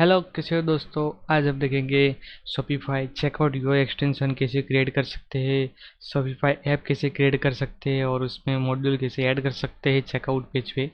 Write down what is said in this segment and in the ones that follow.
Hello, कैसे हो दोस्तों। आज हम देखेंगे शॉपिफाई चेकआउट यूआई एक्सटेंशन कैसे क्रिएट कर सकते हैं, शॉपिफाई ऐप कैसे क्रिएट कर सकते हैं और उसमें मॉड्यूल कैसे ऐड कर सकते हैं चेकआउट पेज पे।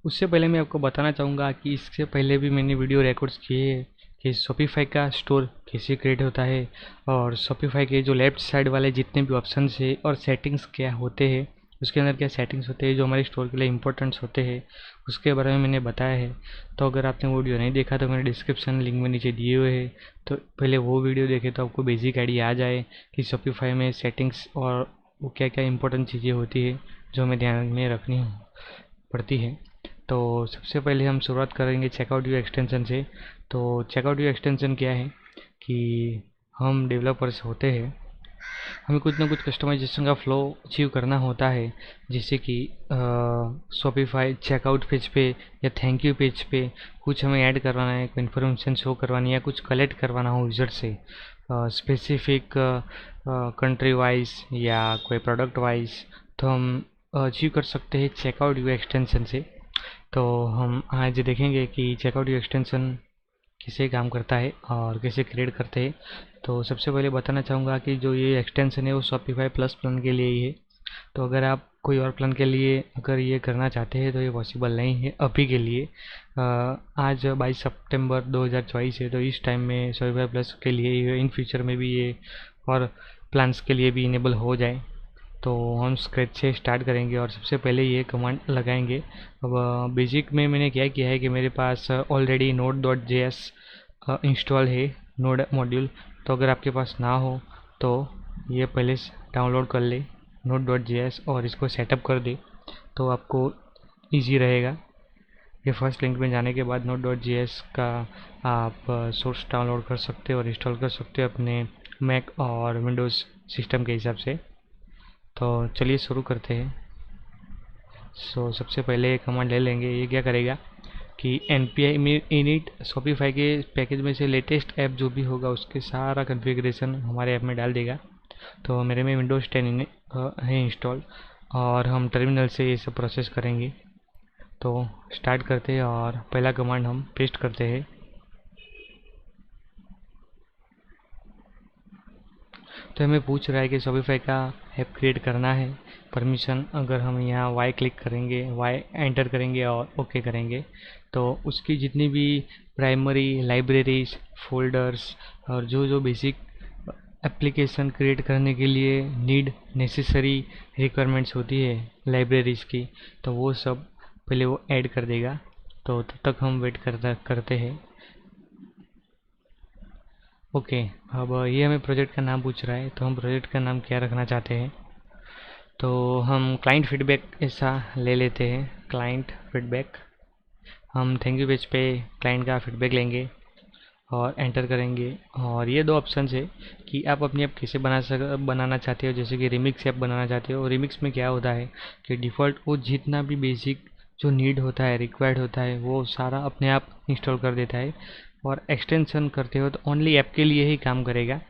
उससे पहले मैं आपको बताना चाहूँगा कि इससे पहले भी मैंने वीडियो रिकॉर्ड्स किए हैं कि शॉपिफाई का स्टोर कैसे क्रिएट होता है और शॉपिफाई के जो लेफ्ट साइड वाले जितने भी ऑप्शंस है और सेटिंग्स क्या होते हैं, उसके अंदर क्या सेटिंग्स होते हैं जो हमारे स्टोर के लिए इंपॉर्टेंट्स होते हैं, उसके बारे में मैंने बताया है। तो अगर आपने वो वीडियो नहीं देखा तो मैंने डिस्क्रिप्शन लिंक में नीचे दिए हुए हैं, तो पहले वो वीडियो देखें तो आपको बेसिक आइडिया आ जाए कि शॉपिफाई में सेटिंग्स और वो क्या क्या इंपॉर्टेंट चीज़ें होती है जो हमें ध्यान में रखनी पड़ती है। तो सबसे पहले हम शुरुआत करेंगे चेकआउट व्यू एक्सटेंशन से। तो चेकआउट व्यू एक्सटेंशन क्या है कि हम डेवलपर्स होते हैं, हमें कुछ ना कुछ कस्टमाइजेशन का फ्लो अचीव करना होता है, जैसे कि शॉपिफाई चेकआउट पेज पे या थैंक यू पेज पे कुछ हमें ऐड करवाना है, कोई इन्फॉर्मेशन शो करवानी है या कुछ कलेक्ट करवाना हो यूज़र से स्पेसिफिक कंट्री वाइज या कोई प्रोडक्ट वाइज, तो हम अचीव कर सकते हैं चेकआउट व्यू एक्सटेंशन से। तो हम आज देखेंगे कि चेकआउट व्यू एक्सटेंशन कैसे काम करता है और कैसे क्रिएट करते हैं। तो सबसे पहले बताना चाहूँगा कि जो ये एक्सटेंशन है वो शॉपिफाई प्लस प्लान के लिए ही है। तो अगर आप कोई और प्लान के लिए अगर ये करना चाहते हैं तो ये पॉसिबल नहीं है अभी के लिए। आज 22 सितंबर 2024 है, तो इस टाइम में शॉपिफाई प्लस के लिए ही है। इन फ्यूचर में भी ये और प्लान्स के लिए भी इनेबल हो जाए। तो हम स्क्रैच से स्टार्ट करेंगे और सबसे पहले ये कमांड लगाएंगे। अब बेसिक में मैंने क्या किया है कि मेरे पास ऑलरेडी node.js इंस्टॉल है, नोड मॉड्यूल। तो अगर आपके पास ना हो तो ये पहले डाउनलोड कर ले node.js और इसको सेटअप कर दे तो आपको इजी रहेगा। ये फर्स्ट लिंक में जाने के बाद node.js का आप सोर्स डाउनलोड कर सकते हो और इंस्टॉल कर सकते हो अपने मैक और विंडोज़ सिस्टम के हिसाब से। तो चलिए शुरू करते हैं। सबसे पहले कमांड ले लेंगे। ये क्या करेगा कि npm init शॉपिफाई के पैकेज में से लेटेस्ट ऐप जो भी होगा उसके सारा कॉन्फ़िगरेशन हमारे ऐप में डाल देगा। तो मेरे में विंडोज़ 10 है इंस्टॉल और हम टर्मिनल से ये सब प्रोसेस करेंगे। तो स्टार्ट करते हैं और पहला कमांड हम पेस्ट करते हैं। तो हमें पूछ रहा है कि शॉपिफाई का ऐप क्रिएट करना है। परमिशन अगर हम यहाँ वाई क्लिक करेंगे, वाई एंटर करेंगे और ओके करेंगे तो उसकी जितनी भी प्राइमरी लाइब्रेरीज फोल्डर्स और जो जो बेसिक एप्लीकेशन क्रिएट करने के लिए नीड नेसेसरी रिक्वायरमेंट्स होती है लाइब्रेरीज की, तो वो सब पहले वो ऐड कर देगा। तो तब तक हम वेट करते हैं। ओके, अब ये हमें प्रोजेक्ट का नाम पूछ रहा है, तो हम प्रोजेक्ट का नाम क्या रखना चाहते हैं। तो हम क्लाइंट फीडबैक ऐसा ले लेते हैं। क्लाइंट फीडबैक, हम थैंक यू पेज पे क्लाइंट का फीडबैक लेंगे और एंटर करेंगे। और ये दो ऑप्शन है कि आप अपनी ऐप कैसे बनाना चाहते हो। जैसे कि रिमिक्स ऐप बनाना चाहते हो। रिमिक्स में क्या होता है कि डिफ़ॉल्ट वो जितना भी बेसिक जो नीड होता है रिक्वायर्ड होता है वो सारा अपने आप इंस्टॉल कर देता है, और एक्सटेंशन करते हो तो ओनली ऐप के लिए ही काम करेगा।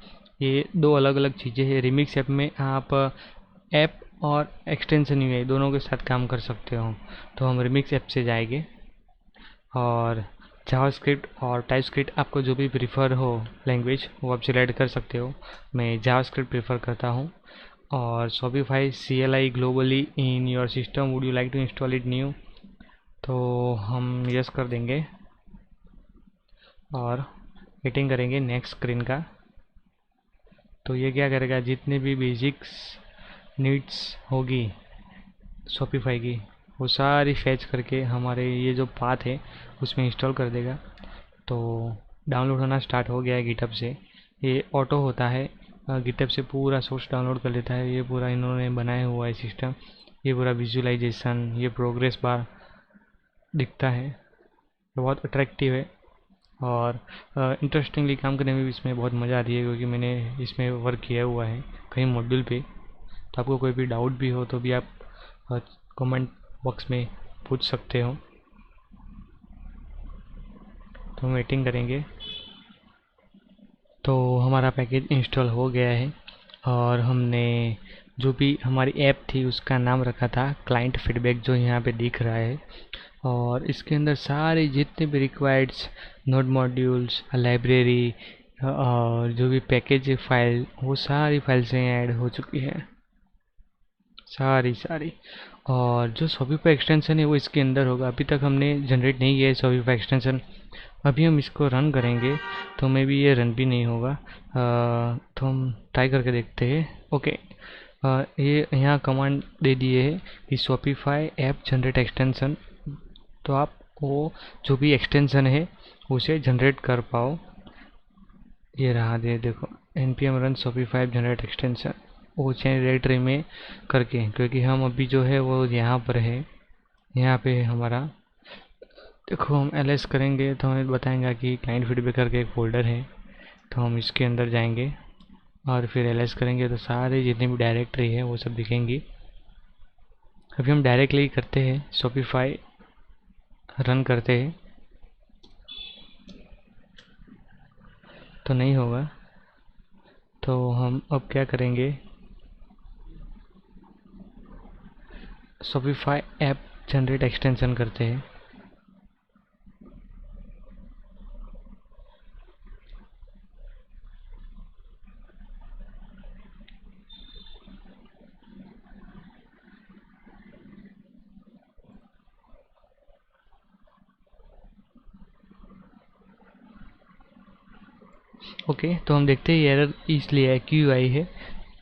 ये दो अलग अलग चीज़ें हैं। रिमिक्स ऐप में आप ऐप और एक्सटेंशन यूआई दोनों के साथ काम कर सकते हो। तो हम रिमिक्स ऐप से जाएंगे और जावास्क्रिप्ट और टाइपस्क्रिप्ट आपको जो भी प्रीफर हो लैंग्वेज वो आप सिलेक्ट कर सकते हो। मैं जावास्क्रिप्ट प्रीफर करता हूँ। और Shopify CLI globally in your system, would you like to install it new, तो हम यस कर देंगे और वेटिंग करेंगे नेक्स्ट स्क्रीन का। तो ये क्या करेगा, जितने भी बेसिक्स नीड्स होगी शॉपिफाई की वो सारी फैच करके हमारे ये जो पाथ है उसमें इंस्टॉल कर देगा। तो डाउनलोड होना स्टार्ट हो गया है गिटहब से। ये ऑटो होता है, गिटहब से पूरा सोर्स डाउनलोड कर लेता है। ये पूरा इन्होंने बनाया हुआ है सिस्टम। ये पूरा विजुअलाइजेशन, ये प्रोग्रेस बार दिखता है, तो बहुत अट्रैक्टिव है और इंटरेस्टिंगली काम करने में भी इसमें बहुत मज़ा आती है क्योंकि मैंने इसमें वर्क किया हुआ है कई मॉड्यूल पे। तो आपको कोई भी डाउट भी हो तो भी आप कमेंट बॉक्स में पूछ सकते हो। तो हम वेटिंग करेंगे। तो हमारा पैकेज इंस्टॉल हो गया है और हमने जो भी हमारी ऐप थी उसका नाम रखा था क्लाइंट फीडबैक, जो यहाँ पे दिख रहा है। और इसके अंदर सारे जितने भी रिक्वायर्ड्स नोड मॉड्यूल्स, लाइब्रेरी और जो भी पैकेज फाइल, वो सारी फाइल्स ऐड हो चुकी है, सारी सारी। और जो शॉपिफाई एक्सटेंशन है वो इसके अंदर होगा। अभी तक हमने जनरेट नहीं किया है शॉपिफाई एक्सटेंशन। अभी हम इसको रन करेंगे तो मे बी ये रन भी नहीं होगा। तो हम ट्राई करके देखते हैं। ओके, ये यहाँ कमांड दे दिए है कि शॉपिफाई ऐप जनरेट एक्सटेंशन। तो आप वो जो भी एक्सटेंशन है उसे जनरेट कर पाओ। ये रहा, दे देखो, npm run shopify generate extension, वो चेंज डायरेक्टरी में करके, क्योंकि हम अभी जो है वो यहाँ पर है, यहाँ पे है हमारा। देखो हम ls करेंगे तो हमें बताएंगे कि क्लाइंट फीडबैक करके एक फोल्डर है, तो हम इसके अंदर जाएंगे और फिर ls करेंगे तो सारे जितनी भी डायरेक्टरी है वो सब दिखेंगी। अभी हम डायरेक्टली करते हैं, शॉपिफाई रन करते हैं तो नहीं होगा। तो हम अब क्या करेंगे, शॉपिफाई ऐप जनरेट एक्सटेंशन करते हैं। ओके, तो हम देखते हैं एरर इसलिए क्यों आई है।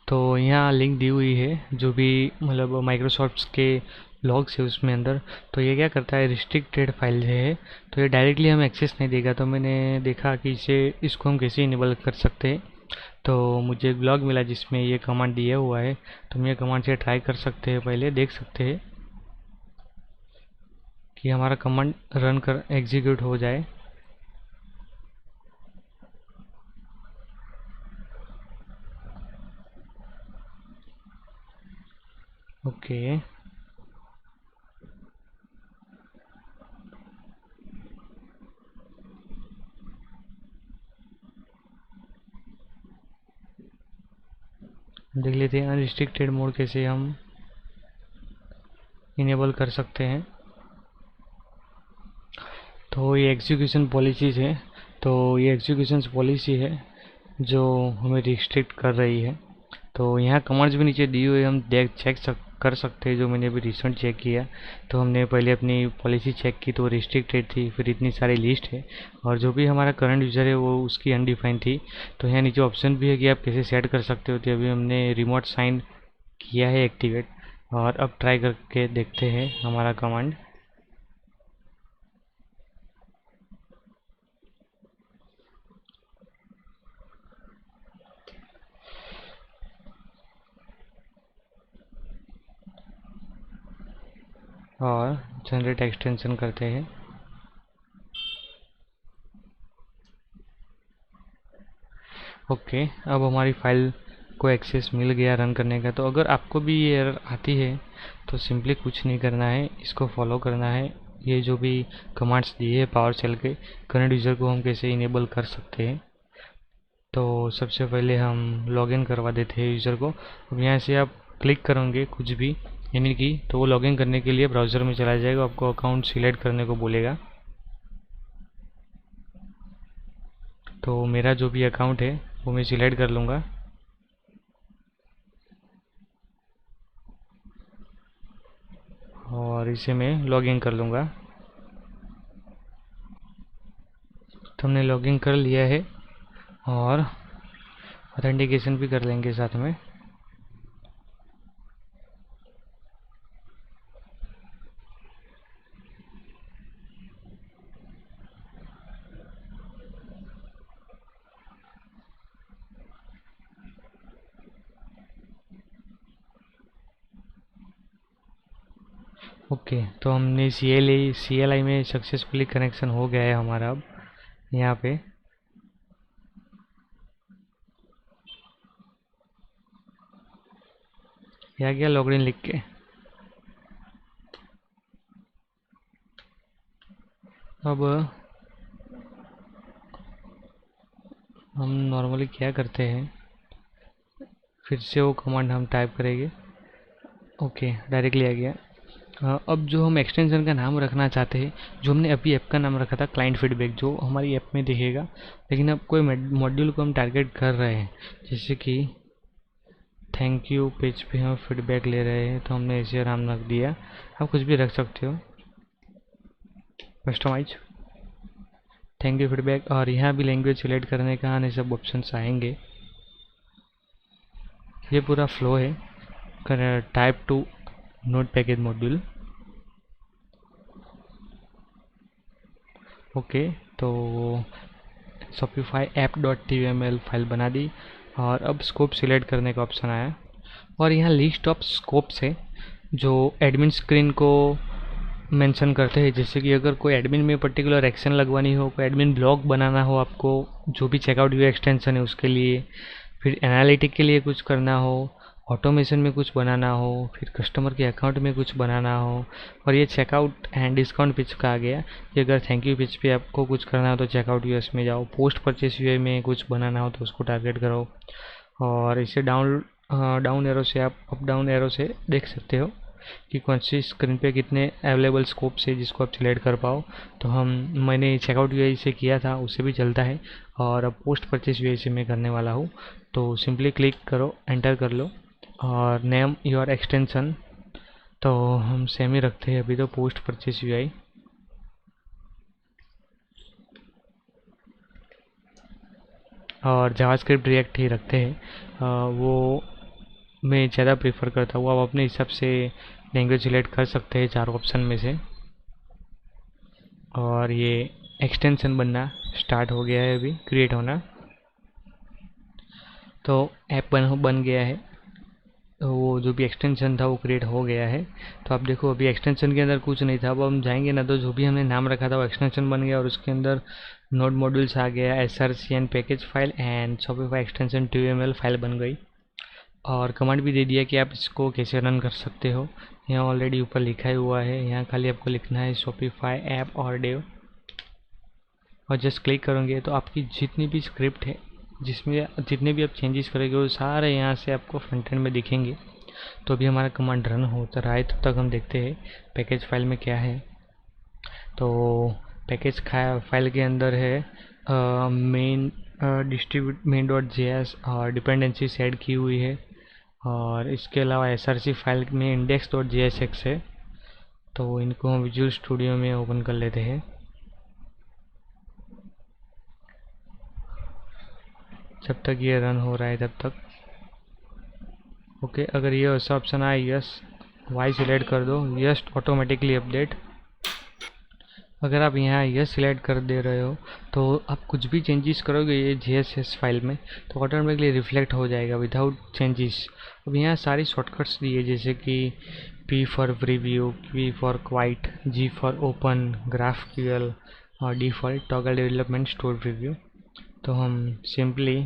तो यहाँ लिंक दी हुई है जो भी मतलब माइक्रोसॉफ्ट के लॉग्स है उसमें अंदर। तो ये क्या करता है, रिस्ट्रिक्टेड फाइल है तो ये डायरेक्टली हमें एक्सेस नहीं देगा। तो मैंने देखा कि इसे इसको हम कैसे इनेबल कर सकते हैं। तो मुझे एक ब्लॉग मिला जिसमें ये कमांड दिया हुआ है, तो हम ये कमांड से ट्राई कर सकते हैं। पहले देख सकते हैं कि हमारा कमांड रन कर एग्जीक्यूट हो जाए। ओके, देख लेते हैं अनरिस्ट्रिक्टेड मोड कैसे हम इनेबल कर सकते हैं। तो ये एग्जीक्यूशन पॉलिसीज है, तो ये एग्जीक्यूशन पॉलिसी है जो हमें रिस्ट्रिक्ट कर रही है। तो यहाँ कमांड्स भी नीचे दी हुई है, हम देख कर सकते हैं। जो मैंने अभी रिसेंट चेक किया, तो हमने पहले अपनी पॉलिसी चेक की तो रिस्ट्रिक्टेड थी, फिर इतनी सारी लिस्ट है और जो भी हमारा करंट यूज़र है वो उसकी अनडिफाइंड थी। तो यहाँ नीचे ऑप्शन भी है कि आप कैसे सेट कर सकते हो। तो अभी हमने रिमोट साइन किया है एक्टिवेट, और अब ट्राई करके देखते हैं हमारा कमांड। और जनरेट एक्सटेंशन करते हैं। ओके, अब हमारी फाइल को एक्सेस मिल गया रन करने का। तो अगर आपको भी ये एरर आती है तो सिंपली कुछ नहीं करना है, इसको फॉलो करना है। ये जो भी कमांड्स दिए हैं पावर शेल के, करंट यूज़र को हम कैसे इनेबल कर सकते हैं। तो सबसे पहले हम लॉगिन करवा देते हैं यूज़र को। अब यहाँ से आप क्लिक करोगे कुछ भी यानी कि, तो वो लॉगिन करने के लिए ब्राउज़र में चला जाएगा, आपको अकाउंट सिलेक्ट करने को बोलेगा। तो मेरा जो भी अकाउंट है वो मैं सिलेक्ट कर लूँगा और इसे मैं लॉगिन कर लूँगा। तो हमने लॉगिन कर लिया है और ऑथेंटिकेशन भी कर लेंगे साथ में। ओके, तो हमने CLI में सक्सेसफुली कनेक्शन हो गया है हमारा। अब यहाँ पे आ गया लॉगिन लिख के। अब हम नॉर्मली क्या करते हैं, फिर से वो कमांड हम टाइप करेंगे। ओके, डायरेक्टली आ गया। अब जो हम एक्सटेंशन का नाम रखना चाहते हैं, जो हमने अभी ऐप का नाम रखा था क्लाइंट फीडबैक, जो हमारी ऐप में दिखेगा, लेकिन अब कोई मॉड्यूल को हम टारगेट कर रहे हैं, जैसे कि थैंक यू पेज पे हम फीडबैक ले रहे हैं, तो हमने ऐसे नाम रख दिया। आप कुछ भी रख सकते हो, कस्टमाइज थैंक यू फीडबैक। और यहाँ भी लैंग्वेज सिलेक्ट करने का आने सब ऑप्शंस आएंगे। ये पूरा फ्लो है। Type to node package module. Okay, तो Shopify app dot TML file बना दी, और अब स्कोप सिलेक्ट करने का ऑप्शन आया, और यहाँ लिस्ट ऑफ स्कोप्स है जो एडमिन स्क्रीन को मेंशन करते हैं। जैसे कि अगर कोई एडमिन में पर्टिकुलर एक्शन लगवानी हो, कोई एडमिन ब्लॉग बनाना हो आपको, जो भी चेकआउट व्यू एक्सटेंशन है उसके लिए, फिर एनालिटिक के लिए कुछ करना हो, ऑटोमेशन में कुछ बनाना हो, फिर कस्टमर के अकाउंट में कुछ बनाना हो, और ये चेकआउट एंड डिस्काउंट पेज का आ गया कि अगर थैंक यू पेज पे आपको कुछ करना हो तो चेकआउट यूएस में जाओ, पोस्ट परचेस यूआई में कुछ बनाना हो तो उसको टारगेट करो। और इसे डाउन एरो से आप अप डाउन एरो से देख सकते हो कि कौन सी स्क्रीन पे कितने अवेलेबल स्कोप्स है जिसको आप सिलेक्ट कर पाओ। तो मैंने चेकआउट यूआई से किया था, उससे भी चलता है, और अब पोस्ट परचेस यूआई से मैं करने वाला हूँ। तो सिंपली क्लिक करो, एंटर कर लो, और नेम योर एक्सटेंशन तो हम सेम ही रखते हैं अभी, तो पोस्ट परचेस यूआई। और जावास्क्रिप्ट रिएक्ट ही रखते हैं, वो मैं ज़्यादा प्रेफर करता हूँ। आप अपने हिसाब से लैंग्वेज सिलेक्ट कर सकते हैं चार ऑप्शन में से। और ये एक्सटेंशन बनना स्टार्ट हो गया है, अभी क्रिएट होना, तो ऐप बन गया है। तो वो जो भी एक्सटेंशन था वो क्रिएट हो गया है। तो आप देखो अभी एक्सटेंशन के अंदर कुछ नहीं था, अब हम जाएंगे ना तो जो भी हमने नाम रखा था वो एक्सटेंशन बन गया, और उसके अंदर नोड मॉड्यूल्स आ गया, SRC and package file and Shopify extension TML file बन गई। और कमांड भी दे दिया कि आप इसको कैसे रन कर सकते हो। यहाँ ऑलरेडी ऊपर लिखा ही हुआ है, यहाँ खाली आपको लिखना है शॉपिफाई ऐप और डेव, और जस्ट क्लिक करोगे तो आपकी जितनी भी स्क्रिप्ट है, जिसमें जितने भी आप चेंजेस करोगे वो सारे यहाँ से आपको फ्रंट एंड में दिखेंगे। तो अभी हमारा कमांड रन होता रहा है, तब तक हम देखते हैं पैकेज फाइल में क्या है। तो पैकेज फाइल के अंदर है main distribute main dot JS और डिपेंडेंसी सेट की हुई है, और इसके अलावा एसआरसी फाइल में इंडेक्स डॉट जेएसएक्स है। तो इनको हम विजुअल स्टूडियो में ओपन कर लेते हैं। जब तक ये रन हो रहा है तब तक ओके। अगर ये ऐसा ऑप्शन आए यस वाई सिलेक्ट कर दो, यस ऑटोमेटिकली अपडेट। अगर आप यहाँ यस सिलेक्ट कर दे रहे हो तो आप कुछ भी चेंजेस करोगे ये जेएसएस फाइल में तो ऑटोमेटिकली रिफ्लेक्ट हो जाएगा विदाउट चेंजेस। अब यहाँ सारी शॉर्टकट्स दिए, जैसे कि P for preview, Q for quite, G for open, GraphQL, और D for toggle development store preview. तो हम सिंपली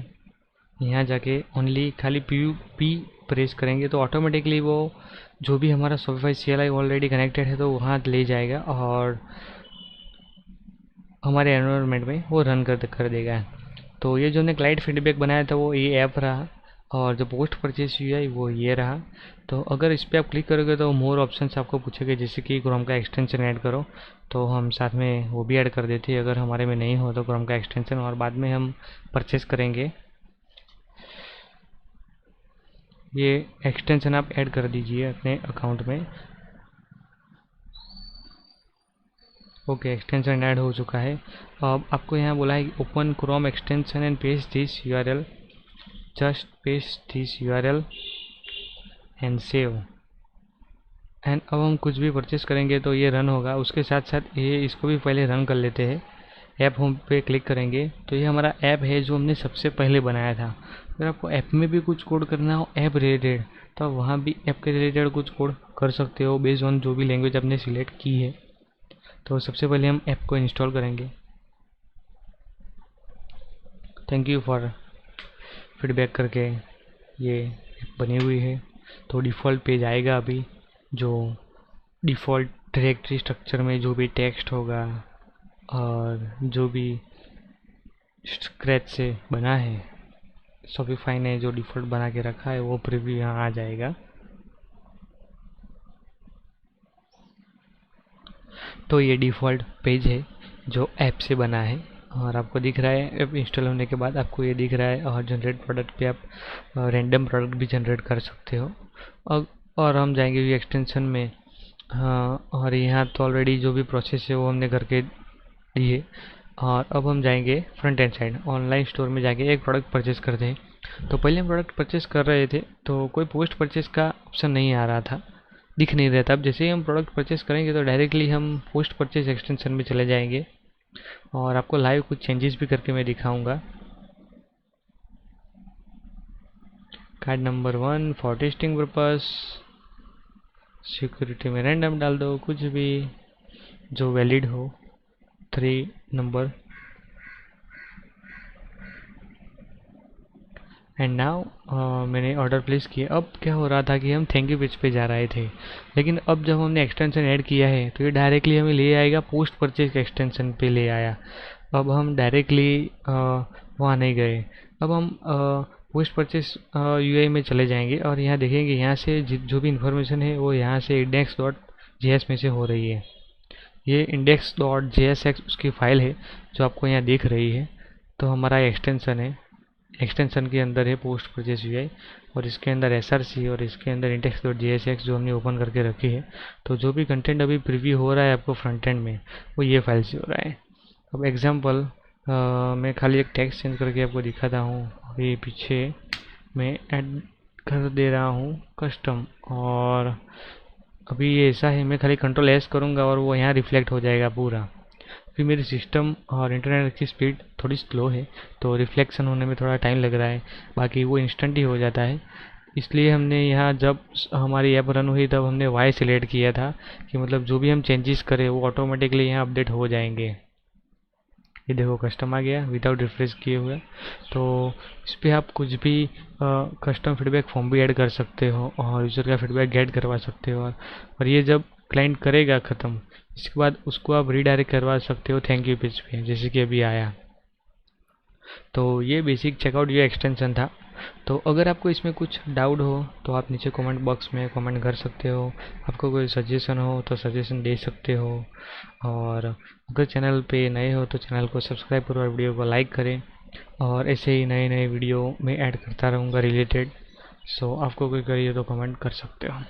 यहाँ जाके ओनली खाली P प्रेस करेंगे तो ऑटोमेटिकली वो जो भी हमारा शॉपिफाई CLI ऑलरेडी कनेक्टेड है तो वहाँ ले जाएगा और हमारे एनवायरनमेंट में वो रन कर देगा। तो ये जो हमने क्लाइंट फीडबैक बनाया था वो ये ऐप रहा, और जो पोस्ट परचेस यूआई वो ये रहा। तो अगर इस पर आप क्लिक करोगे तो मोर ऑप्शंस आपको पूछेंगे, जैसे कि क्रोम का एक्सटेंशन ऐड करो, तो हम साथ में वो भी ऐड कर देते हैं अगर हमारे में नहीं हो तो क्रोम का एक्सटेंशन, और बाद में हम परचेस करेंगे। ये एक्सटेंशन आप ऐड कर दीजिए अपने अकाउंट में। ओके, एक्सटेंशन ऐड हो चुका है। अब आपको यहाँ बोला है open Chrome extension and paste this URL, just paste this URL and save. And अब हम कुछ भी परचेस करेंगे तो ये रन होगा। उसके साथ साथ ये इसको भी पहले रन कर लेते हैं। ऐप होम पे क्लिक करेंगे तो ये हमारा ऐप है जो हमने सबसे पहले बनाया था। अगर आपको ऐप में भी कुछ कोड करना हो ऐप रिलेटेड तो आप वहाँ भी ऐप के रिलेटेड कुछ कोड कर सकते हो बेस्ड ऑन जो भी लैंग्वेज आपने सिलेक्ट की है। तो सबसे पहले हम ऐप को इंस्टॉल करेंगे। थैंक यू फॉर फीडबैक करके ये ऐप बनी हुई है। तो डिफ़ॉल्ट पेज आएगा अभी, जो डिफ़ॉल्ट डायरेक्टरी स्ट्रक्चर में जो भी टेक्स्ट होगा और जो भी स्क्रैच से बना है शॉपिफाई ने जो डिफ़ॉल्ट बना के रखा है वो प्रीव्यू यहाँ आ जाएगा। तो ये डिफ़ॉल्ट पेज है जो ऐप से बना है और आपको दिख रहा है ऐप इंस्टॉल होने के बाद आपको ये दिख रहा है। और जनरेट प्रोडक्ट पे आप रैंडम प्रोडक्ट भी जनरेट कर सकते हो। और हम जाएंगे व्यू एक्सटेंशन में। हाँ, और यहाँ तो ऑलरेडी जो भी प्रोसेस है वो हमने करके दिए। और अब हम जाएंगे front end side online store में जाके एक प्रोडक्ट परचेस करते हैं। तो पहले हम प्रोडक्ट परचेस कर रहे थे तो कोई पोस्ट परचेस का ऑप्शन नहीं आ रहा था, दिख नहीं रहा था। अब जैसे ही हम प्रोडक्ट परचेस करेंगे तो डायरेक्टली हम पोस्ट परचेस एक्सटेंशन में चले जाएंगे और आपको लाइव कुछ चेंजेस भी करके मैं दिखाऊंगा। Card number 1 for testing purpose, security में रैंडम डाल दो कुछ भी जो वैलिड हो, 3 नंबर। एंड नाउ मैंने ऑर्डर प्लेस किया। अब क्या हो रहा था कि हम थैंक यू पेज पे जा रहे थे, लेकिन अब जब हमने एक्सटेंशन ऐड किया है तो ये डायरेक्टली हमें ले आएगा पोस्ट परचेज एक्सटेंशन पे ले आया। अब हम डायरेक्टली वहाँ नहीं गए। अब हम पोस्ट परचेज यूआई में चले जाएंगे और यहाँ देखेंगे, यहाँ से जो भी इंफॉर्मेशन है वो यहाँ से index.js में से हो रही है। ये index.jsx उसकी फाइल है जो आपको यहाँ दिख रही है। तो हमारा एक्सटेंशन है, एक्सटेंशन के अंदर है पोस्ट परचेज यूआई और इसके अंदर src और इसके अंदर index.jsx जो हमने ओपन करके रखी है। तो जो भी कंटेंट अभी प्रीव्यू हो रहा है आपको फ्रंट एंड में वो ये फाइल से हो रहा है। अब एग्जांपल मैं खाली एक टेक्स्ट चेंज करके आपको दिखाता हूँ। अभी पीछे मैं ऐड कर दे रहा हूँ कस्टम और अभी ये ऐसा है, मैं खाली कंट्रोल एस करूँगा और वो यहाँ रिफ्लेक्ट हो जाएगा पूरा। फिर मेरी सिस्टम और इंटरनेट की स्पीड थोड़ी स्लो है तो रिफ्लेक्शन होने में थोड़ा टाइम लग रहा है, बाकी वो इंस्टेंट ही हो जाता है। इसलिए हमने यहाँ जब हमारी ऐप रन हुई तब हमने वाई सिलेक्ट किया था कि मतलब जो भी हम चेंजेस करें वो ऑटोमेटिकली यहाँ अपडेट हो जाएंगे। ये देखो कस्टम आ गया विदाउट रिफ्रेश किए हुए। तो इस पर आप कुछ भी कस्टम फीडबैक फॉर्म भी ऐड कर सकते हो और यूज़र का फीडबैक गेट करवा सकते हो। और ये जब क्लाइंट करेगा ख़त्म, इसके बाद उसको आप रीडायरेक्ट करवा सकते हो थैंक यू पेज पे, जैसे कि अभी आया। तो ये बेसिक चेकआउट ये एक्सटेंशन था। तो अगर आपको इसमें कुछ डाउट हो तो आप नीचे कमेंट बॉक्स में कमेंट कर सकते हो। आपको कोई सजेशन हो तो सजेशन दे सकते हो। और अगर चैनल पे नए हो तो चैनल को सब्सक्राइब करो और वीडियो को लाइक करें। और ऐसे ही नए नए वीडियो में ऐड करता रहूँगा रिलेटेड। सो आपको कोई करिए तो कमेंट कर सकते हो।